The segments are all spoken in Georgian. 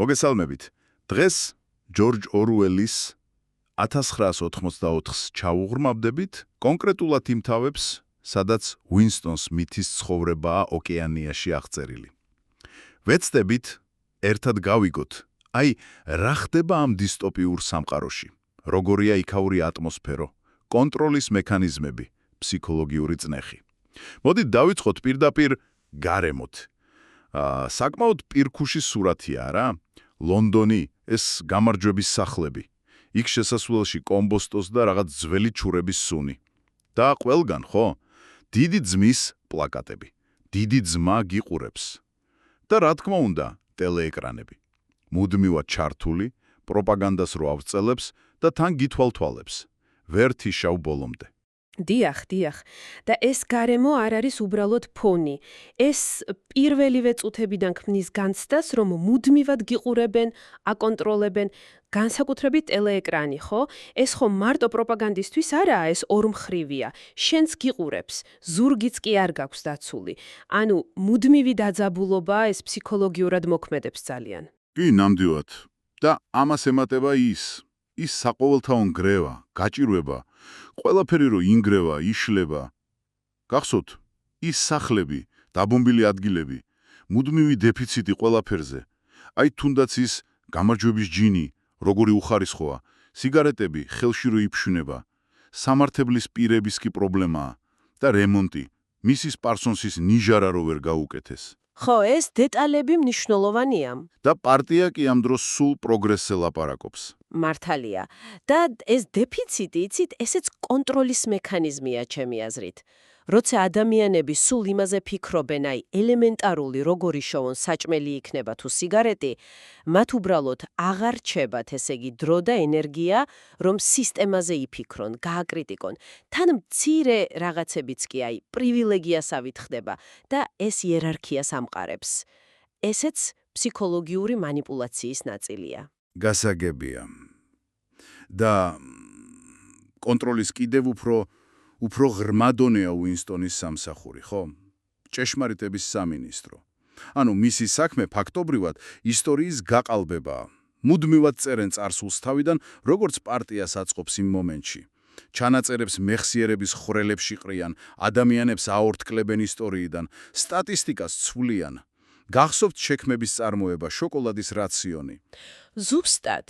მოგესალმებით. დღეს ჯორჯ ორუელის 1984-ს ჩაუღრმავდებით კონკრეტულად იმ თავებს, სადაც უინსტონ სმითის ცხოვრებაა ოკეანიაში აღწერილი. ვეცდებით ერთად გავიგოთ, რა ხდება ამ დისტოპიურ სამყაროში, როგორია იქაური ატმოსფერო, კონტროლის მექანიზმები, ფსიქოლოგიური წნეხი. მოდით დავიწყოთ პირდაპირ გარემოთ. საკმაოდ პირქუში სურათია რა? ლონდონი, ეს გამარჯვების სახლები. იქ შესასვლელში კომბოსტოს და რაღაც ძველი ჩურების სუნი. და ყველგან, ხო? დიდი ძმის პლაკატები. დიდი ძმა გიყურებს. და რა თქმა უნდა, ტელეეკრანები. მუდმივად ჩართული, პროპაგანდას რო ავწელებს და თან გითვალთვალებს. ვერ თიშავ ბოლომდე. დიახ. და ეს გარემო არ არის უბრალოდ ფონი. ეს პირველივე წუთებიდან ქმნის განცდას, რომ მუდმივად გიყურებენ, აკონტროლებენ, განსაკუთრებით ტელეეკრანი, ხო? ეს ხო მარტო პროპაგანდისტვის არაა, ეს ორმხრივია. შენს გიყურებს, ზურგიც კი არ გაქვს დაცული. ანუ მუდმივი დაძაბულობაა, ეს ფსიქოლოგიურად მოქმედებს ძალიან. კი, ნამდვილად. და ამას ემატება ის საყოველთაო ნგრევა, გაჭირვება, ყველაფერი რო ინგრევა, იშლება. გახსოვთ, ის სახლები, დაბომბილი ადგილები, მუდმივი დეფიციტი ყველაფერზე. თუნდაც ის გამარჯვების ჯინი, როგორი უხარისხოა, სიგარეტები ხელში რო იფშვინება, სამართებლის პირების კი პრობლემაა და რემონტი, მისის პარსონსის ნიჟარა რო ვერ გაუკეთეს. ხო, ეს დეტალები მნიშვნელოვანია. და პარტია კი ამ დროს სულ პროგრესზე ლაპარაკობს. მართალია. და ეს დეფიციტი, იცით, ესეც კონტროლის მექანიზმია ჩემი აზრით. როცა ადამიანები სულ იმაზე ფიქრობენ, ელემენტარული როგორი შოვონ საჭმელი იქნება თუ სიგარეტი, მათ უბრალოდ აღარ რჩებათ, ესე იგი, დრო და ენერგია, რომ სისტემაზე იფიქრონ, გააკრიტიკონ. თან მცირე რაღაცებიც კი პრივილეგიასავით ხდება და ეს იერარქიას ამყარებს. ესეც ფსიქოლოგიური манипуляციის ნაწილია. გასაგებია. და კონტროლის კიდევ უფრო ღრმადონეა უინსტონის სამსახური, ხო? ჭეშმარიტების სამინისტრო. ანუ მისი საქმე ფაქტობრივად ისტორიის გაყალბებაა. მუდმივად წერენ წარსულს თავიდან, როგორც პარტიას აწყობს იმ მომენტში. ჩანაწერებს მეხსიერების ხვრელებში ყრიან, ადამიანებს აორთკლებენ ისტორიიდან, სტატისტიკას ცვლიან. გახსოვთ შექმების წარმოება, შოკოლადის რაციონი. ზუსტად.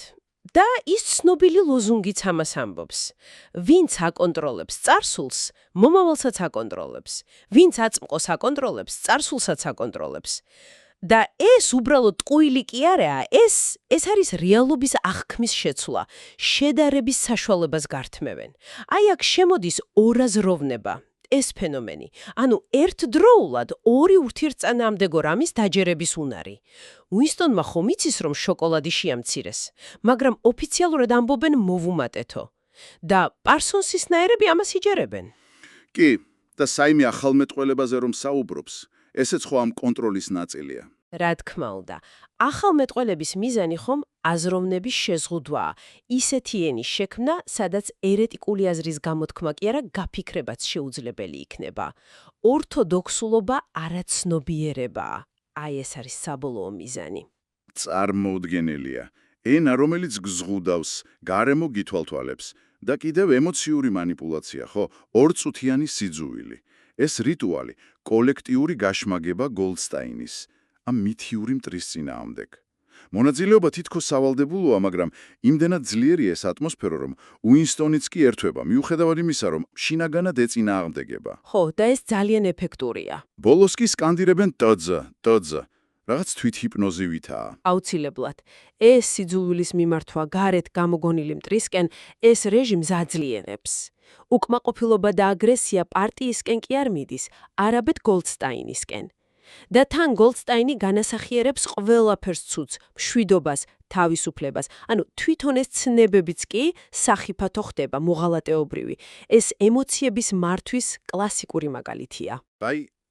და ის ცნობილი ლოზუნგიც ამას ამბობს. ვინც აკონტროლებს წარსულს, მომავალსაც აკონტროლებს. ვინც აწმყოს აკონტროლებს, წარსულსაც აკონტროლებს. და ეს უბრალოდ ტყუილი კი არა, ეს არის რეალობის აღქმის შეცვლა, შედარების საშუალებას გართმევენ. აქ შემოდის ორაზროვნება. ეს ფენომენი. ანუ ერთდროულად ორი ურთიერთწინააღმდეგო რამის დაჯერების უნარი. უინსტონმა ხომ იცის, რომ შოკოლადი შეამცირეს, მაგრამ ოფიციალურად ამბობენ მოვუმატეთო. და პარსონსისნაირები ამას იჯერებენ. კი, და საიმე ახალმეტყველებაზე რომ საუბრობს, ესეც ხო ამ კონტროლის ნაწილია. რა თქმა უნდა, ახალმეტყველების მიზანი ხომ აზროვნების შეზღუდვაა, ისეთი ენის შექმნა, სადაც ერეტიკული აზრის გამოთქმა კი არა, გაფიქრებაც შეუძლებელი იქნება. ორთოდოქსულობა არაცნობიერებაა. ეს არის საბოლოო მიზანი. წარმოუდგენელია. ენა, რომელიც გზღუდავს, გარემო გითვალთვალებს და კიდევ ემოციური манипуляცია, ხო? ორწუთიანი სიძუვილი. ეს რიტუალი, კოლექტიური გაშმაგება გოლდსტაინის. ამ მითიური მტრის წინააღმდეგ. მონაწილეობა თითქოს სავალდებულოა, მაგრამ იმდენად ძლიერია ეს ატმოსფერო, რომ უინსტონიც კი ერთვება, მიუხედავად იმისა, რომ შინაგანად ეწინააღმდეგება. ხო, და ეს ძალიან ეფექტურია. ბოლოს კი სკანდირებენ ტოძა. რაღაც თვითჰიპნოზივითაა. აუცილებლად. ეს სიძულვილის მიმართვა გარეთ გამოგონილი მტრისკენ, ეს რეჟიმს აძლიერებს. უკმაყოფილობა და აგრესია პარტიისკენ კი არ მიდის, არაბედ გოლდსტაინისკენ. და თან გოლდსტაინი განასახიერებს ყველაფერს ცუდს, მშვიდობას, თავისუფლებას. ანუ თვითონ ეს ცნებებიც კი სახიფათო ხდება, მოღალატეობრივი. ეს ემოციების მართვის კლასიკური მაგალითია.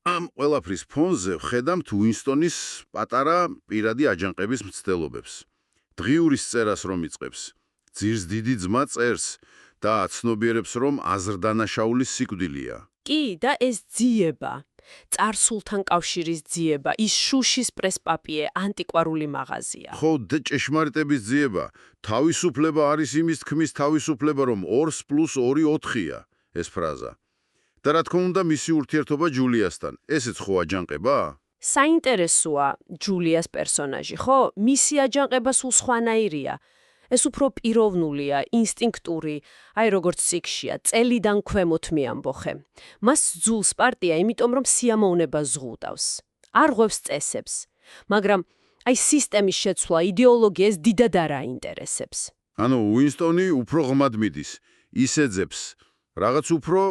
ამ ყველაფრის ფონზე ვხედავთ უინსტონის პატარა პირადი აჯანყების მცდელობებს. დღიურის წერას რომ იწყებს, ძირს დიდი ძმა წერს და აცნობიერებს, რომ აზრდანაშაულის სიკვდილია. კი, და ეს ძიება. წარსულთან კავშირის ძიება, ის შუშის პრესპაპიე, ანტიკვარული მაღაზია. ხო, ჭეშმარიტების ძიება. თავისუფლება არის იმის თქმის თავისუფლება, რომ 2 + 2 4-ია, ეს ფრაზა. და რა თქმა უნდა, მისი ურთიერთობა ჯულიასთან. ესეც ხო აჯანყება? საინტერესოა ჯულიას პერსონაჟი, ხო? მისი აჯანყება სულ სხვანაირია. ეს უფრო პიროვნულია, ინსტინქტური, აი როგორც სიკშია, წელიდან ქვემოთ მიამბოხე. მას ძულს პარტია, იმიტომ რომ სიამოვნება ზღუდავს. არ ღვევს წესებს, მაგრამ აი სისტემის შეცვლა, იდეოლოგია ეს დიდად არ აინტერესებს. ანუ უინსტონი უფრო ღმად მიდის, ისეძებს რაღაც უფრო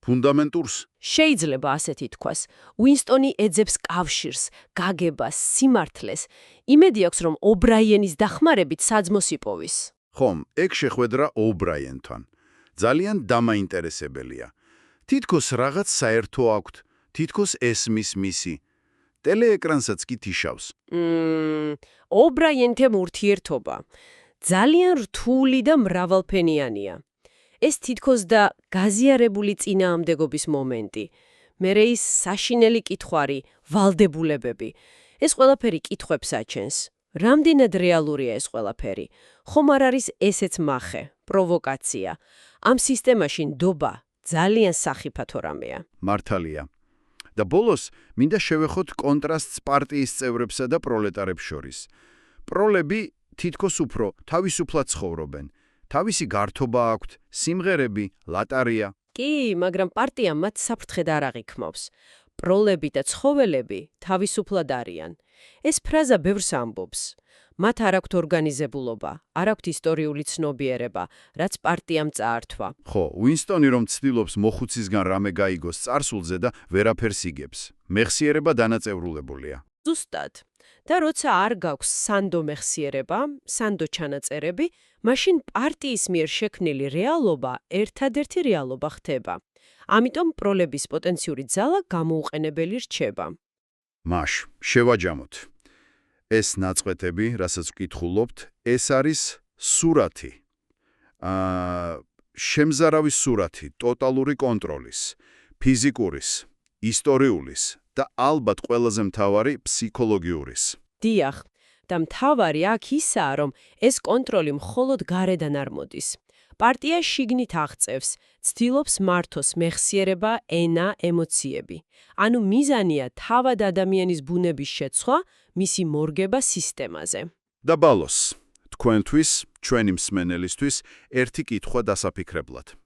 ფუნდამენტურს. შეიძლება ასეთი თქვას. უინსტონი ეძებს კავშირს, გაგებას, სიმართლეს. იმედი აქვს, რომ ობრაიენის დახმარებით საძმოს იპოვის. ხომ, ეგ შეხვედრა ობრაიენთან. ძალიან დამაინტერესებელია. თითქოს რაღაც საერთო აქვთ, თითქოს ესმის მისი. ტელეეკრანსაც კი თიშავს. ობრაიენთან ურთიერთობა ძალიან რთული და მრავალფენიანია. ეს თითქოს და გაზიარებული წინააღმდეგობის მომენტი. მერე ის საშინელი კითხვარი, ვალდებულებები. ეს ყველაფერი კითხვებს აჩენს. რამდენად რეალურია ეს ყველაფერი? ხომ არ არის ესეც მახე, პროვოკაცია? ამ სისტემაში ნდობა ძალიან სახიფათო რამეა. მართალია. და ბოლოს მინდა შევეხოთ კონტრასტს პარტიის წევრებსა და პროლეტარებს შორის. პროლები თითქოს უფრო თავისუფლად ცხოვრობენ. თავისი გართობა აქვთ, სიმღერები, ლატარია. კი, მაგრამ პარტია მათ საფრთხედ არ აღიქმავს. პროლები და ცხოველები თავისუფლად არიან. ეს ფრაზა ბევრს ამბობს. მათ არ აქვთ ორგანიზებულობა, არ აქვთ ისტორიული ცნობიერება, რაც პარტიამ წაართვა. ხო, უინსტონი რომ ცდილობს მოხუცისგან რამე გაიგოს წარსულზე და ვერაფერს იგებს. მეხსიერება დანაწევრებულია. ზუსტად. და როცა არ გაქვს სანდო მეხსიერება, სანდო ჩანაწერები, მაშინ პარტიის მიერ შექმნილი რეალობა ერთადერთი რეალობა ხდება. ამიტომ პროლების პოტენციური ძალა გამოუყენებელი რჩება. მაშ, შევაჯამოთ. ეს ნაწყვეტები, რასაც ვკითხულობთ, ეს არის სურათი. შემზარავის სურათი, ტოტალური კონტროლის, ფიზიკურის, ისტორიულის და ალბათ ყველაზე მთავარი ფსიქოლოგიურის. დიახ, და მთავარი აქ ისაა, რომ ეს კონტროლი მხოლოდ გარედან არ მოდის. პარტია შიგნით აღწევს, ცდილობს მართოს მეხსიერება, ენა, ემოციები. ანუ მიზანია თავად ადამიანის ბუნების შეცვლა, მისი მორგება სისტემაზე. და ბალოს, თქვენთვის, ჩვენი მსმენელისთვის, ერთი კითხვა დასაფიქრებლად.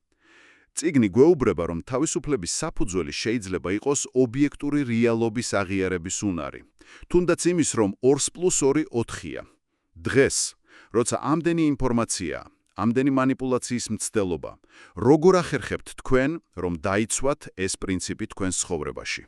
წიგნი გვეუბნება, რომ თავისუფლების საფუძველი შეიძლება იყოს ობიექტური რეალობის აღიარების უნარი. თუნდაც იმის, რომ 2 + 2 4-ია. დღეს, როცა ამდენი ინფორმაციაა, ამდენი მანიპულაციის მცდელობა, როგორ ახერხებთ თქვენ, რომ დაიცვათ ეს პრინციპი თქვენს ცხოვრებაში?